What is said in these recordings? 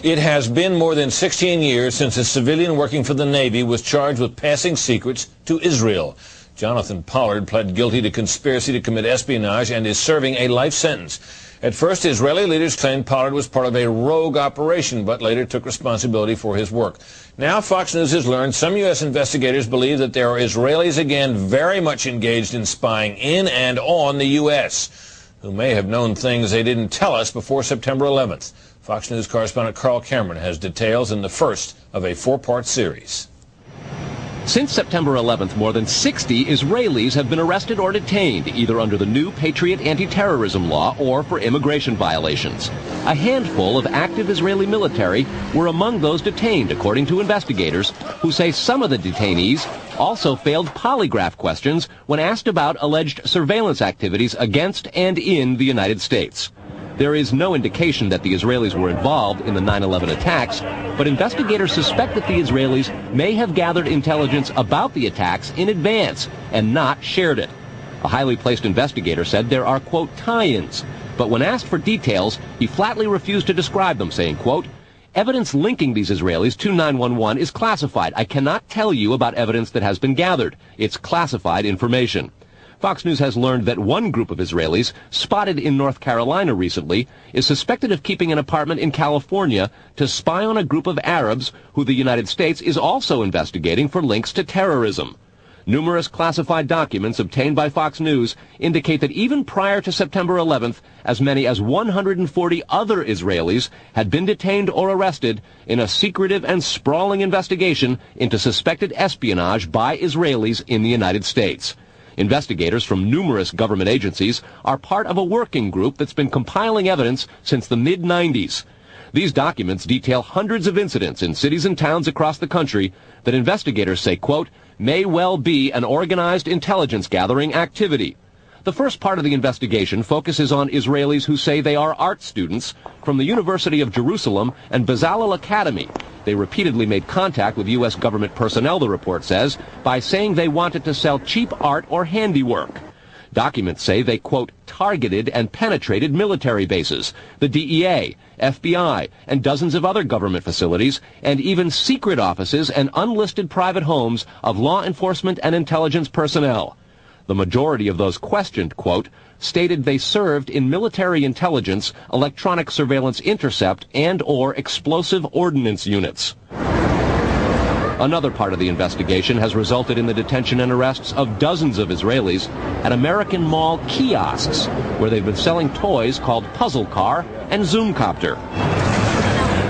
It has been more than 16 years since a civilian working for the Navy was charged with passing secrets to Israel. Jonathan Pollard pled guilty to conspiracy to commit espionage and is serving a life sentence. At first, Israeli leaders claimed Pollard was part of a rogue operation, but later took responsibility for his work. Now, Fox News has learned some U.S. investigators believe that there are Israelis again very much engaged in spying in and on the U.S., who may have known things they didn't tell us before September 11th. Fox News correspondent Carl Cameron has details in the first of a four-part series. Since September 11th, more than 60 Israelis have been arrested or detained, either under the new Patriot anti-terrorism law or for immigration violations. A handful of active Israeli military were among those detained, according to investigators, who say some of the detainees also failed polygraph questions when asked about alleged surveillance activities against and in the United States. There is no indication that the Israelis were involved in the 9/11 attacks, but investigators suspect that the Israelis may have gathered intelligence about the attacks in advance and not shared it. A highly placed investigator said there are, quote, tie-ins, but when asked for details, he flatly refused to describe them, saying, quote, evidence linking these Israelis to 9/11 is classified. I cannot tell you about evidence that has been gathered. It's classified information. Fox News has learned that one group of Israelis, spotted in North Carolina recently, is suspected of keeping an apartment in California to spy on a group of Arabs who the United States is also investigating for links to terrorism. Numerous classified documents obtained by Fox News indicate that even prior to September 11th, as many as 140 other Israelis had been detained or arrested in a secretive and sprawling investigation into suspected espionage by Israelis in the United States. Investigators from numerous government agencies are part of a working group that's been compiling evidence since the mid-90s. These documents detail hundreds of incidents in cities and towns across the country that investigators say, quote, may well be an organized intelligence gathering activity. The first part of the investigation focuses on Israelis who say they are art students from the University of Jerusalem and Bezalel Academy. They repeatedly made contact with U.S. government personnel, the report says, by saying they wanted to sell cheap art or handiwork. Documents say they, quote, targeted and penetrated military bases, the DEA, FBI, and dozens of other government facilities, and even secret offices and unlisted private homes of law enforcement and intelligence personnel. The majority of those questioned, quote, stated they served in military intelligence, electronic surveillance intercept, and or explosive ordnance units. Another part of the investigation has resulted in the detention and arrests of dozens of Israelis at American Mall kiosks, where they've been selling toys called Puzzle Car and Zoomcopter.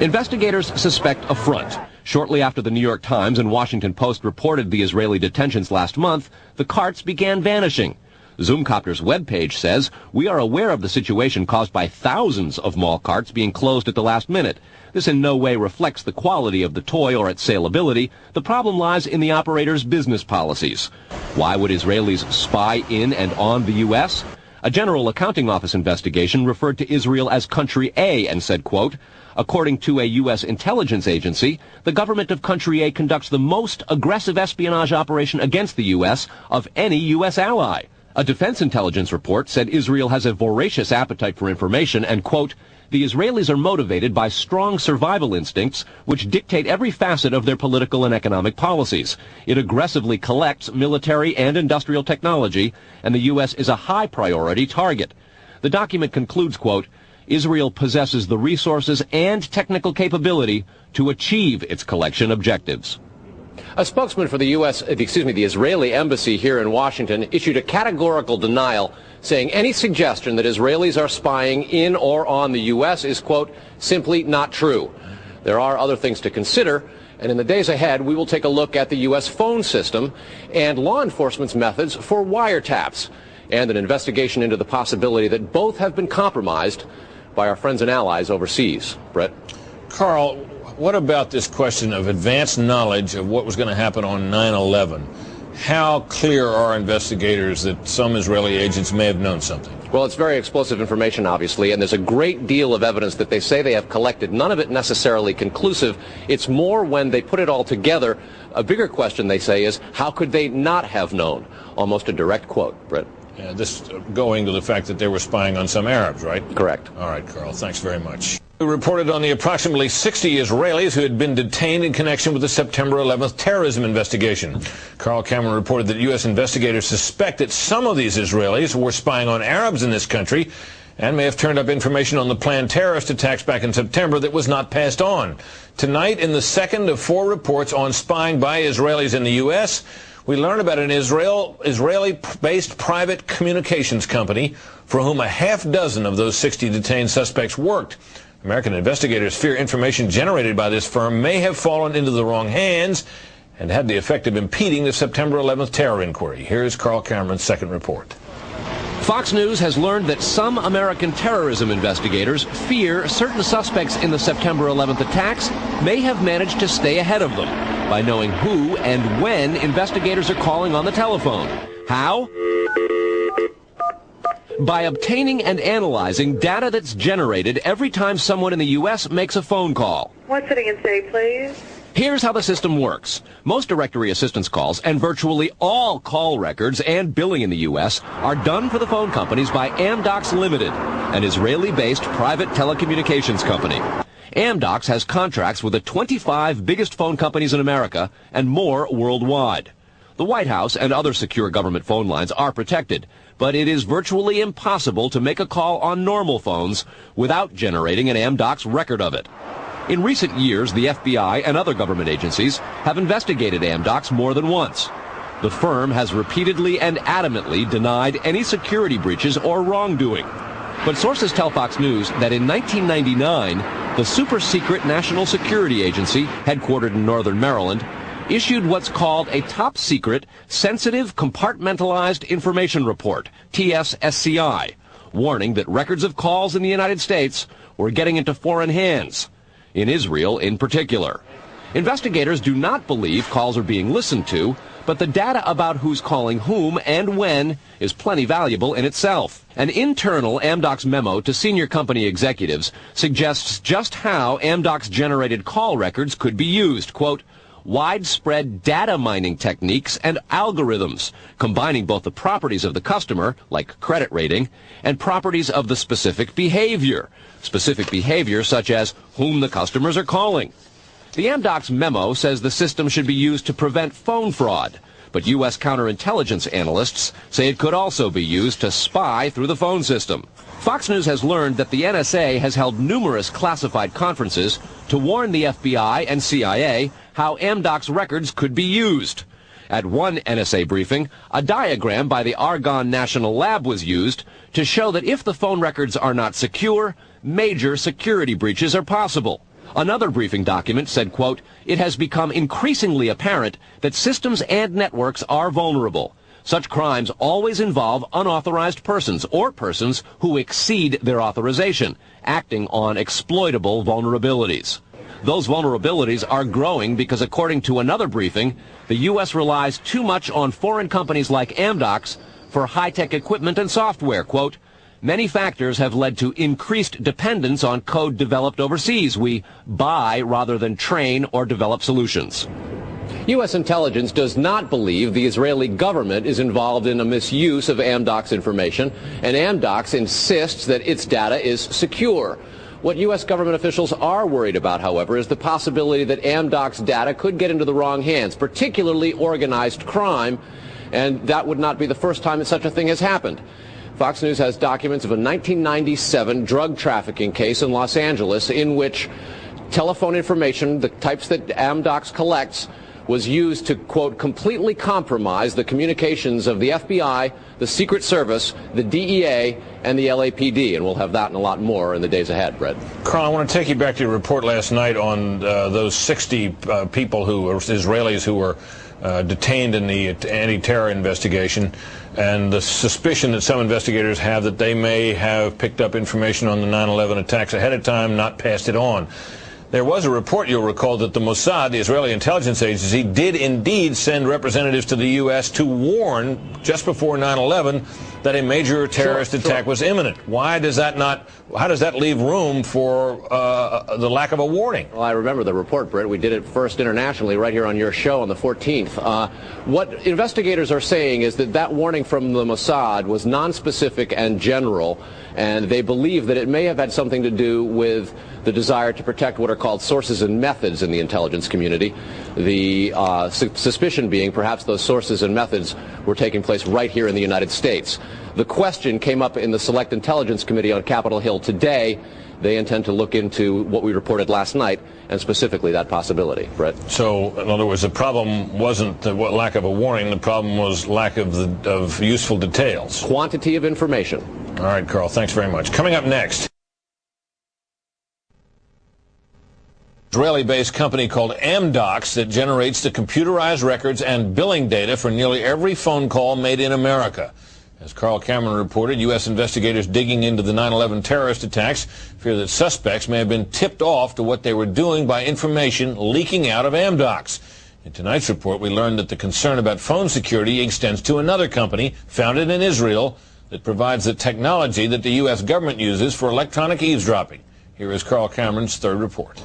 Investigators suspect a front. Shortly after the New York Times and Washington Post reported the Israeli detentions last month, the carts began vanishing. Zoomcopter's webpage says, we are aware of the situation caused by thousands of mall carts being closed at the last minute. This in no way reflects the quality of the toy or its saleability. The problem lies in the operator's business policies. Why would Israelis spy in and on the U.S.? A General Accounting Office investigation referred to Israel as Country A and said, quote, according to a U.S. intelligence agency, the government of Country A conducts the most aggressive espionage operation against the U.S. of any U.S. ally. A defense intelligence report said Israel has a voracious appetite for information and, quote, the Israelis are motivated by strong survival instincts which dictate every facet of their political and economic policies. It aggressively collects military and industrial technology, and the U.S. is a high priority target. The document concludes, quote, Israel possesses the resources and technical capability to achieve its collection objectives. A spokesman for the the Israeli embassy here in Washington issued a categorical denial, saying any suggestion that Israelis are spying in or on the U.S. is, quote, simply not true. There are other things to consider, and in the days ahead, we will take a look at the U.S. phone system and law enforcement's methods for wiretaps, and an investigation into the possibility that both have been compromised by our friends and allies overseas. Brett? Carl, what about this question of advanced knowledge of what was going to happen on 9/11? How clear are investigators that some Israeli agents may have known something? Well, it's very explosive information, obviously, and there's a great deal of evidence that they say they have collected, none of it necessarily conclusive. It's more when they put it all together. A bigger question, they say, is how could they not have known? Almost a direct quote, Brett. This going to the fact that they were spying on some Arabs, right? Correct. All right, Carl, thanks very much. We reported on the approximately 60 Israelis who had been detained in connection with the September 11th terrorism investigation. Carl Cameron reported that U.S. investigators suspect that some of these Israelis were spying on Arabs in this country and may have turned up information on the planned terrorist attacks back in September that was not passed on. Tonight, in the second of 4 reports on spying by Israelis in the U.S., we learn about an Israeli-based private communications company for whom a half dozen of those 60 detained suspects worked. American investigators fear information generated by this firm may have fallen into the wrong hands and had the effect of impeding the September 11th terror inquiry. Here's Carl Cameron's second report. Fox News has learned that some American terrorism investigators fear certain suspects in the September 11th attacks may have managed to stay ahead of them by knowing who and when investigators are calling on the telephone. How? By obtaining and analyzing data that's generated every time someone in the U.S. makes a phone call. One sitting in city, please. Here's how the system works. Most directory assistance calls and virtually all call records and billing in the U.S. are done for the phone companies by Amdocs Limited, an Israeli-based private telecommunications company. Amdocs has contracts with the 25 biggest phone companies in America and more worldwide. The White House and other secure government phone lines are protected, but it is virtually impossible to make a call on normal phones without generating an Amdocs record of it. In recent years, the FBI and other government agencies have investigated Amdocs more than once. The firm has repeatedly and adamantly denied any security breaches or wrongdoing. But sources tell Fox News that in 1999, the super-secret National Security Agency, headquartered in northern Maryland, issued what's called a top-secret, sensitive, compartmentalized information report, TSSCI, warning that records of calls in the United States were getting into foreign hands, in Israel in particular. Investigators do not believe calls are being listened to, but the data about who's calling whom and when is plenty valuable in itself. An internal Amdocs memo to senior company executives suggests just how Amdocs generated call records could be used. Quote, widespread data mining techniques and algorithms, combining both the properties of the customer, like credit rating, and properties of the specific behavior such as whom the customers are calling. The Amdocs memo says the system should be used to prevent phone fraud, but U.S. counterintelligence analysts say it could also be used to spy through the phone system. Fox News has learned that the NSA has held numerous classified conferences to warn the FBI and CIA how Amdocs records could be used. At one NSA briefing, a diagram by the Argonne National Lab was used to show that if the phone records are not secure, major security breaches are possible. Another briefing document said, quote, it has become increasingly apparent that systems and networks are vulnerable. Such crimes always involve unauthorized persons or persons who exceed their authorization, acting on exploitable vulnerabilities. Those vulnerabilities are growing because, according to another briefing, the U.S. relies too much on foreign companies like Amdocs for high-tech equipment and software. Quote, many factors have led to increased dependence on code developed overseas. We buy rather than train or develop solutions. U.S. intelligence does not believe the Israeli government is involved in a misuse of Amdocs information, and Amdocs insists that its data is secure. What U.S. government officials are worried about, however, is the possibility that Amdocs data could get into the wrong hands, particularly organized crime, and that would not be the first time that such a thing has happened. Fox News has documents of a 1997 drug trafficking case in Los Angeles in which telephone information, the types that Amdocs collects, was used to, quote, completely compromise the communications of the FBI, the Secret Service, the DEA, and the LAPD. And we'll have that and a lot more in the days ahead, Brett. Carl, I want to take you back to your report last night on those 60 people who were Israelis who were detained in the anti-terror investigation, and the suspicion that some investigators have that they may have picked up information on the 9/11 attacks ahead of time, not passed it on. There was a report, you'll recall, that the Mossad, the Israeli intelligence agency, did indeed send representatives to the U.S. to warn, just before 9/11, that a major terrorist attack was imminent. How does that leave room for the lack of a warning? Well, I remember the report, Britt. We did it first internationally right here on your show on the 14th. What investigators are saying is that warning from the Mossad was nonspecific and general, and they believe that it may have had something to do with the desire to protect what are called sources and methods in the intelligence community. The suspicion being perhaps those sources and methods were taking place right here in the United States. The question came up in the Select Intelligence Committee on Capitol Hill today. They intend to look into what we reported last night, and specifically that possibility. Brett? So, in other words, the problem wasn't the lack of a warning. The problem was lack of useful details. Quantity of information. All right, Carl, thanks very much. Coming up next, Israeli-based company called Amdocs that generates the computerized records and billing data for nearly every phone call made in America. As Carl Cameron reported, U.S. investigators digging into the 9/11 terrorist attacks fear that suspects may have been tipped off to what they were doing by information leaking out of Amdocs. In tonight's report, we learned that the concern about phone security extends to another company founded in Israel that provides the technology that the U.S. government uses for electronic eavesdropping. Here is Carl Cameron's third report.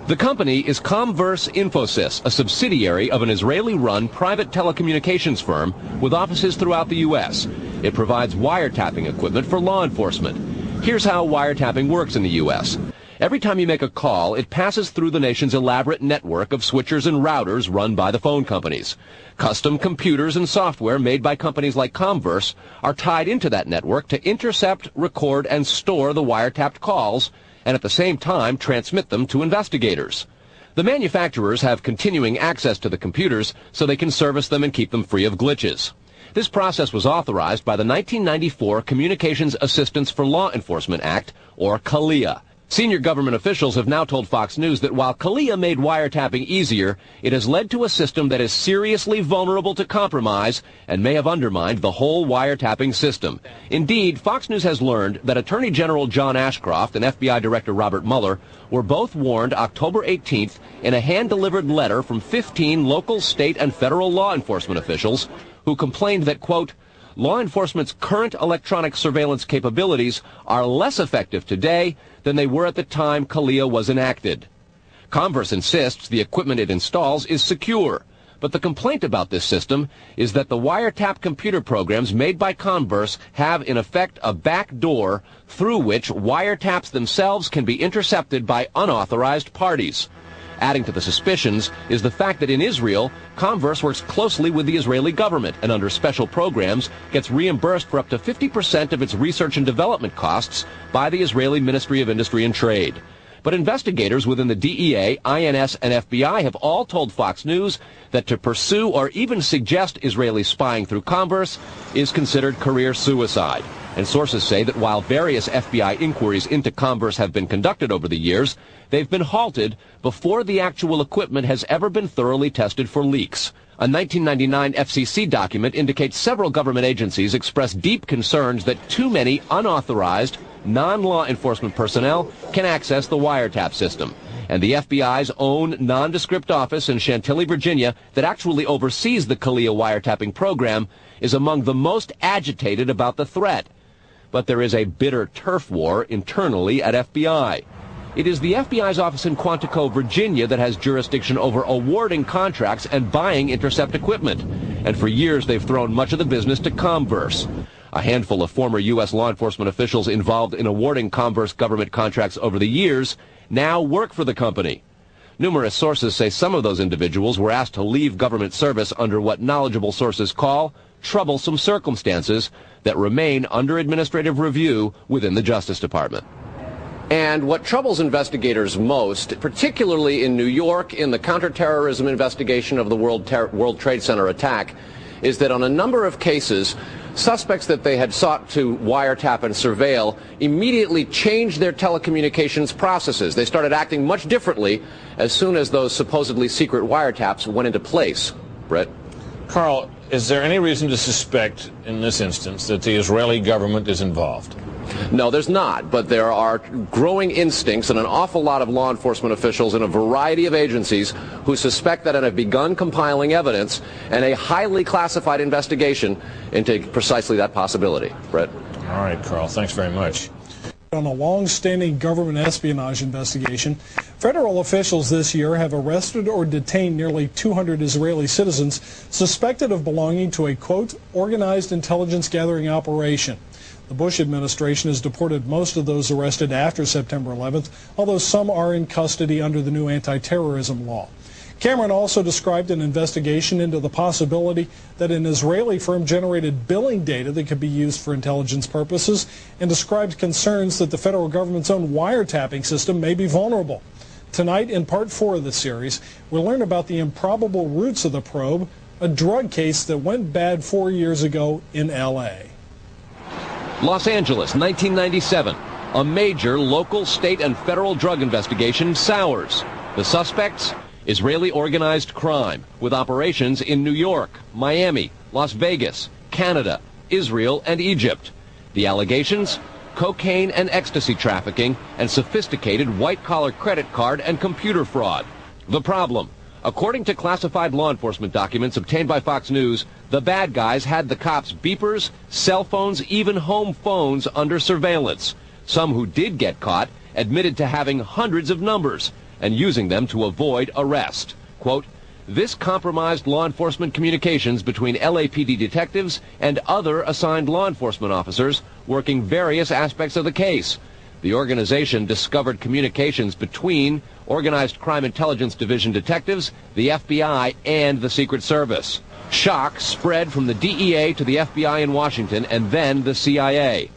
The company is Comverse Infosys, a subsidiary of an Israeli-run private telecommunications firm with offices throughout the U.S. It provides wiretapping equipment for law enforcement. Here's how wiretapping works in the U.S. Every time you make a call, it passes through the nation's elaborate network of switchers and routers run by the phone companies. Custom computers and software made by companies like Comverse are tied into that network to intercept, record, and store the wiretapped calls, and at the same time transmit them to investigators. The manufacturers have continuing access to the computers so they can service them and keep them free of glitches. This process was authorized by the 1994 Communications Assistance for Law Enforcement Act, or CALEA. Senior government officials have now told Fox News that while CALEA made wiretapping easier, it has led to a system that is seriously vulnerable to compromise and may have undermined the whole wiretapping system. Indeed, Fox News has learned that Attorney General John Ashcroft and FBI Director Robert Mueller were both warned October 18th in a hand-delivered letter from 15 local, state, and federal law enforcement officials who complained that, quote, law enforcement's current electronic surveillance capabilities are less effective today than they were at the time CALEA was enacted. Comverse insists the equipment it installs is secure, but the complaint about this system is that the wiretap computer programs made by Comverse have in effect a back door through which wiretaps themselves can be intercepted by unauthorized parties. Adding to the suspicions is the fact that in Israel, Comverse works closely with the Israeli government and under special programs gets reimbursed for up to 50% of its research and development costs by the Israeli Ministry of Industry and Trade. But investigators within the DEA, INS, and FBI have all told Fox News that to pursue or even suggest Israeli spying through Comverse is considered career suicide. And sources say that while various FBI inquiries into Comverse have been conducted over the years, they've been halted before the actual equipment has ever been thoroughly tested for leaks. A 1999 FCC document indicates several government agencies expressed deep concerns that too many unauthorized, non-law enforcement personnel can access the wiretap system. And the FBI's own nondescript office in Chantilly, Virginia, that actually oversees the CALEA wiretapping program, is among the most agitated about the threat. But there is a bitter turf war internally at FBI. It is the FBI's office in Quantico, Virginia, that has jurisdiction over awarding contracts and buying intercept equipment. And for years, they've thrown much of the business to Comverse. A handful of former U.S. law enforcement officials involved in awarding Comverse government contracts over the years now work for the company. Numerous sources say some of those individuals were asked to leave government service under what knowledgeable sources call troublesome circumstances that remain under administrative review within the Justice Department. And what troubles investigators most, particularly in New York in the counterterrorism investigation of the World Trade Center attack, is that on a number of cases, suspects that they had sought to wiretap and surveil immediately changed their telecommunications processes. They started acting much differently as soon as those supposedly secret wiretaps went into place. Brett? Carl, is there any reason to suspect in this instance that the Israeli government is involved? No, there's not, but there are growing instincts and an awful lot of law enforcement officials in a variety of agencies who suspect that and have begun compiling evidence and a highly classified investigation into precisely that possibility. Brett? All right, Carl, thanks very much. On a long-standing government espionage investigation, federal officials this year have arrested or detained nearly 200 Israeli citizens suspected of belonging to a, quote, organized intelligence gathering operation. The Bush administration has deported most of those arrested after September 11th, although some are in custody under the new anti-terrorism law. Cameron also described an investigation into the possibility that an Israeli firm generated billing data that could be used for intelligence purposes, and described concerns that the federal government's own wiretapping system may be vulnerable. Tonight, in part 4 of the series, we'll learn about the improbable roots of the probe, a drug case that went bad 4 years ago in L.A. Los Angeles, 1997. A major local, state, and federal drug investigation sours. The suspects? Israeli organized crime, with operations in New York, Miami, Las Vegas, Canada, Israel, and Egypt. The allegations? Cocaine and ecstasy trafficking and sophisticated white-collar credit card and computer fraud. The problem? According to classified law enforcement documents obtained by Fox News, the bad guys had the cops' beepers, cell phones, even home phones under surveillance. Some who did get caught admitted to having hundreds of numbers and using them to avoid arrest. Quote, this compromised law enforcement communications between LAPD detectives and other assigned law enforcement officers working various aspects of the case. The organization discovered communications between Organized Crime Intelligence Division detectives, the FBI, and the Secret Service. Shock spread from the DEA to the FBI in Washington and then the CIA.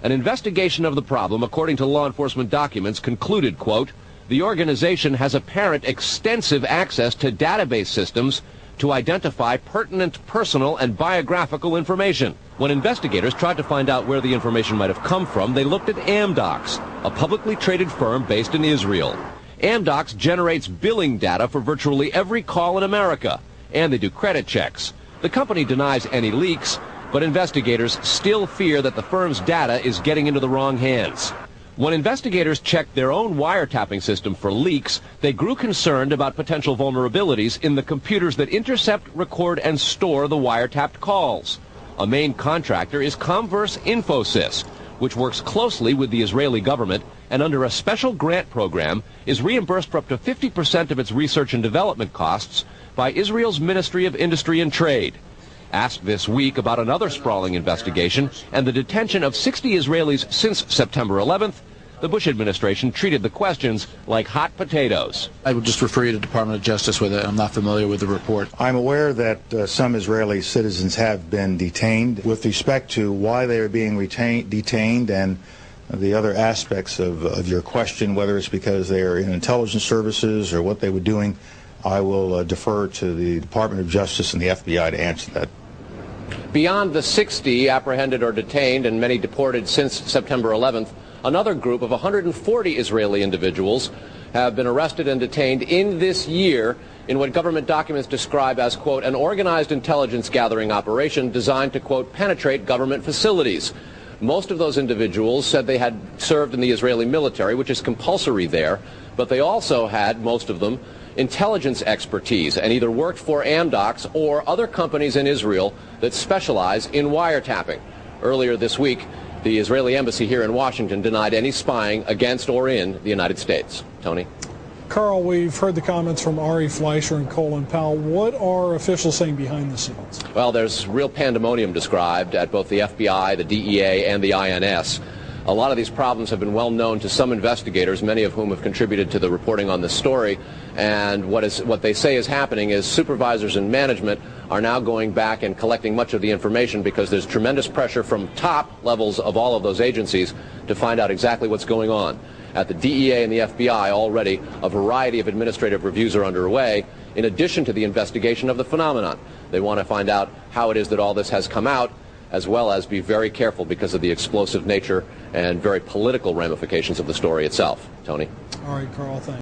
An investigation of the problem, according to law enforcement documents, concluded, quote, the organization has apparent extensive access to database systems to identify pertinent personal and biographical information. When investigators tried to find out where the information might have come from, they looked at Amdocs, a publicly traded firm based in Israel. Amdocs generates billing data for virtually every call in America, and they do credit checks. The company denies any leaks, but investigators still fear that the firm's data is getting into the wrong hands. When investigators checked their own wiretapping system for leaks, they grew concerned about potential vulnerabilities in the computers that intercept, record, and store the wiretapped calls. A main contractor is Comverse Infosys, which works closely with the Israeli government and under a special grant program is reimbursed for up to 50% of its research and development costs by Israel's Ministry of Industry and Trade. Asked this week about another sprawling investigation and the detention of 60 Israelis since September 11th, the Bush administration treated the questions like hot potatoes. I would just refer you to the Department of Justice with it. I'm not familiar with the report. I'm aware that some Israeli citizens have been detained. With respect to why they are being detained and the other aspects of your question, whether it's because they are in intelligence services or what they were doing, I will defer to the Department of Justice and the FBI to answer that. Beyond the 60 apprehended or detained and many deported since September 11th, another group of 140 Israeli individuals have been arrested and detained in this year in what government documents describe as, quote, an organized intelligence gathering operation designed to, quote, penetrate government facilities. Most of those individuals said they had served in the Israeli military, which is compulsory there, but they also had, most of them, intelligence expertise and either worked for Amdocs or other companies in Israel that specialize in wiretapping. Earlier this week, the Israeli embassy here in Washington denied any spying against or in the United States. Tony? Carl, we've heard the comments from Ari Fleischer and Colin Powell. What are officials saying behind the scenes? Well, there's real pandemonium described at both the FBI, the DEA, and the INS. A lot of these problems have been well known to some investigators, many of whom have contributed to the reporting on this story. And what they say is happening is supervisors and management are now going back and collecting much of the information because there's tremendous pressure from top levels of all of those agencies to find out exactly what's going on. At the DEA and the FBI already, a variety of administrative reviews are underway, in addition to the investigation of the phenomenon. They want to find out how it is that all this has come out, as well as be very careful because of the explosive nature and very political ramifications of the story itself. Tony? All right, Carl, thanks.